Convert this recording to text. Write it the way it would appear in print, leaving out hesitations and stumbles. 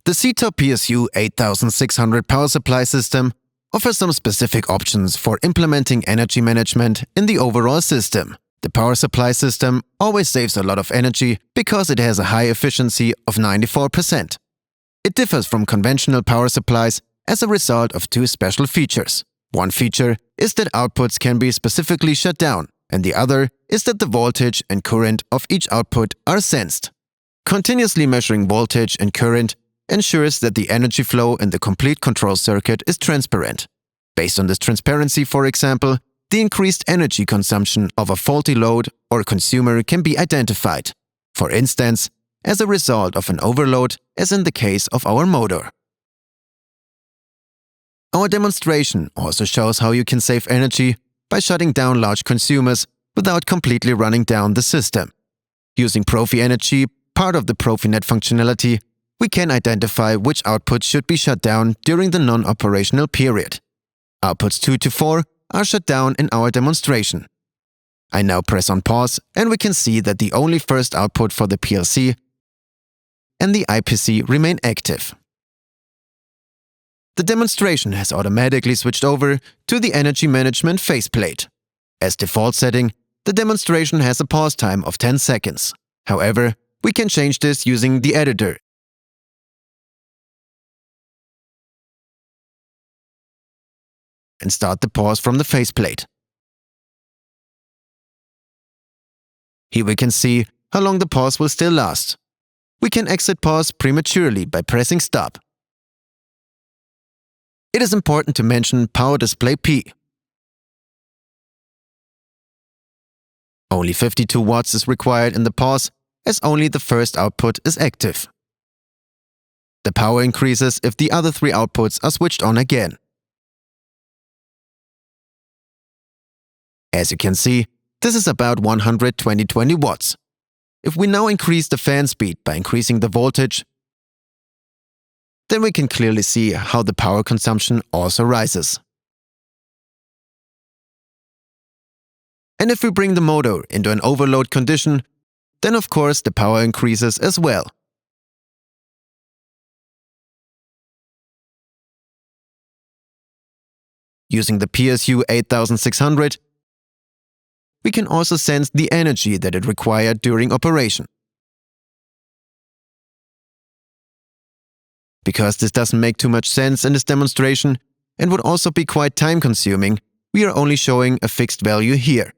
The SITOP PSU8600 power supply system offers some specific options for implementing energy management in the overall system. The power supply system always saves a lot of energy because it has a high efficiency of 94%. It differs from conventional power supplies as a result of two special features. One feature is that outputs can be specifically shut down, and the other is that the voltage and current of each output are sensed. Continuously measuring voltage and current ensures that the energy flow in the complete control circuit is transparent. Based on this transparency, for example, the increased energy consumption of a faulty load or consumer can be identified, for instance, as a result of an overload, as in the case of our motor. Our demonstration also shows how you can save energy by shutting down large consumers without completely running down the system. Using Profi Energy, part of the Profinet functionality, we can identify which outputs should be shut down during the non-operational period. Outputs 2 to 4 are shut down in our demonstration. I now press on pause and we can see that the only first output for the PLC and the IPC remain active. The demonstration has automatically switched over to the energy management faceplate. As default setting, the demonstration has a pause time of 10 seconds. However, we can change this using the editor and start the pause from the faceplate. Here we can see how long the pause will still last. We can exit pause prematurely by pressing stop. It is important to mention Power Display P. Only 52 watts is required in the pause, as only the first output is active. The power increases if the other three outputs are switched on again. As you can see, this is about 120 watts. If we now increase the fan speed by increasing the voltage, then we can clearly see how the power consumption also rises. And if we bring the motor into an overload condition, then of course the power increases as well. Using the PSU8600, we can also sense the energy that it required during operation. Because this doesn't make too much sense in this demonstration and would also be quite time-consuming, we are only showing a fixed value here.